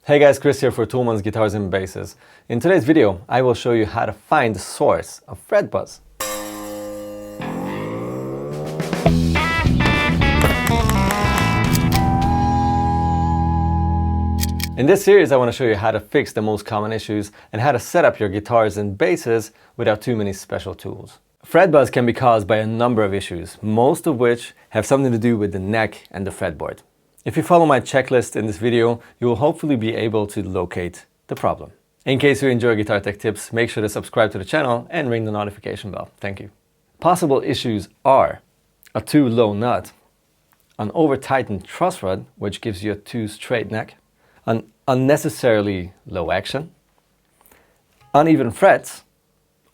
Hey guys, Chris here for Thoman's Guitars and Basses. In today's video, I will show you how to find the source of fret buzz. In this series, I want to show you how to fix the most common issues and how to set up your guitars and basses without too many special tools. Fret buzz can be caused by a number of issues, most of which have something to do with the neck and the fretboard. If you follow my checklist in this video, you will hopefully be able to locate the problem. In case you enjoy guitar tech tips, make sure to subscribe to the channel and ring the notification bell. Thank you. Possible issues are a too low nut, an over-tightened truss rod, which gives you a too straight neck, an unnecessarily low action, uneven frets,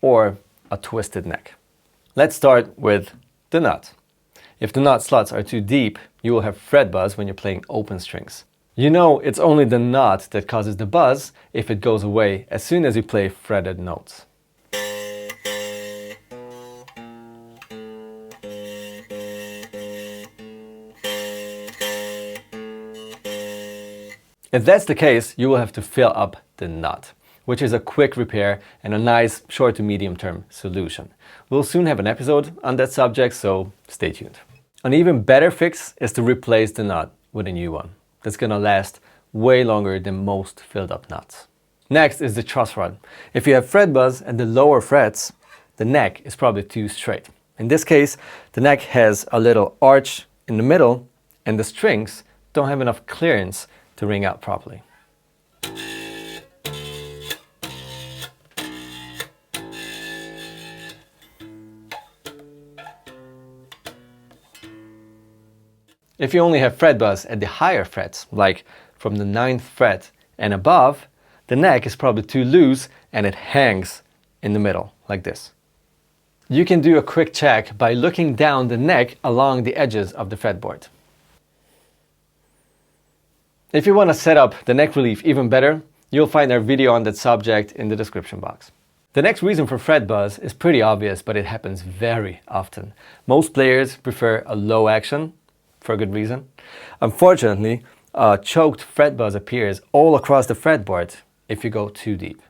or a twisted neck. Let's start with the nut. If the nut slots are too deep, you will have fret buzz when you're playing open strings. You know it's only the nut that causes the buzz if it goes away as soon as you play fretted notes. If that's the case, you will have to fill up the nut, which is a quick repair and a nice short to medium term solution. We'll soon have an episode on that subject, so stay tuned. An even better fix is to replace the nut with a new one that's gonna last way longer than most filled up nuts. Next is the truss rod. If you have fret buzz at the lower frets, the neck is probably too straight. In this case, the neck has a little arch in the middle and the strings don't have enough clearance to ring out properly. If you only have fret buzz at the higher frets, like from the 9th fret and above, the neck is probably too loose and it hangs in the middle, like this. You can do a quick check by looking down the neck along the edges of the fretboard. If you want to set up the neck relief even better, you'll find our video on that subject in the description box. The next reason for fret buzz is pretty obvious, but it happens very often. Most players prefer a low action, for a good reason. Unfortunately, a choked fret buzz appears all across the fretboard if you go too deep.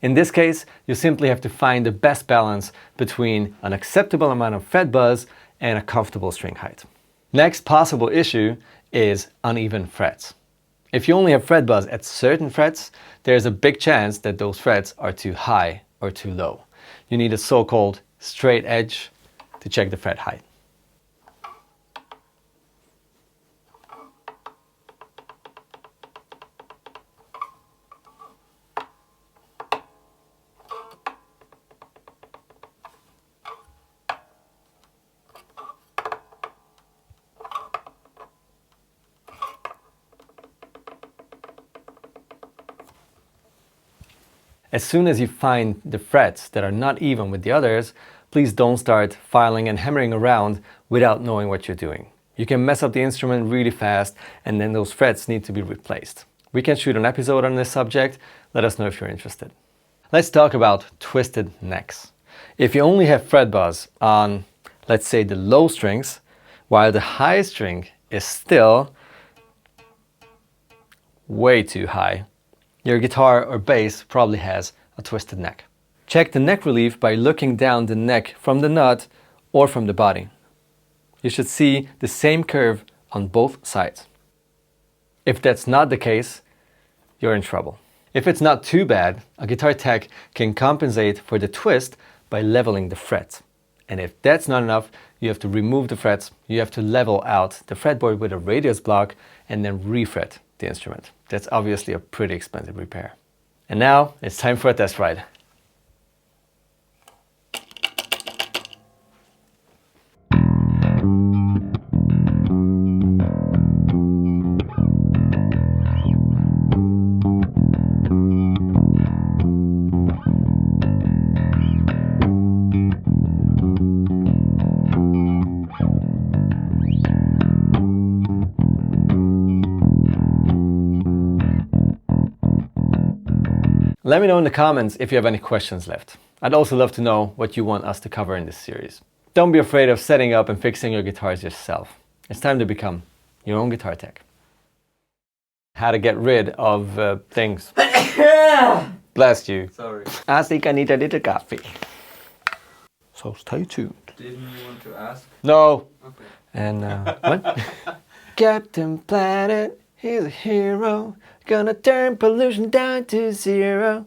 In this case, you simply have to find the best balance between an acceptable amount of fret buzz and a comfortable string height. Next possible issue is uneven frets. If you only have fret buzz at certain frets, there's a big chance that those frets are too high or too low. You need a so-called straight edge to check the fret height. As soon as you find the frets that are not even with the others, please don't start filing and hammering around without knowing what you're doing. You can mess up the instrument really fast and then those frets need to be replaced. We can shoot an episode on this subject. Let us know if you're interested. Let's talk about twisted necks. If you only have fret buzz on, let's say, the low strings, while the high string is still way too high, your guitar or bass probably has a twisted neck. Check the neck relief by looking down the neck from the nut or from the body. You should see the same curve on both sides. If that's not the case, you're in trouble. If it's not too bad, a guitar tech can compensate for the twist by leveling the frets. And if that's not enough, you have to remove the frets, you have to level out the fretboard with a radius block and then refret the instrument. That's obviously a pretty expensive repair. And now it's time for a test ride. Let me know in the comments if you have any questions left. I'd also love to know what you want us to cover in this series. Don't be afraid of setting up and fixing your guitars yourself. It's time to become your own guitar tech. How to get rid of things. Bless you. Sorry. I think I need a little coffee. So stay tuned. Didn't you want to ask? No. Okay. And what? Captain Planet, he's a hero. Gonna turn pollution down to zero.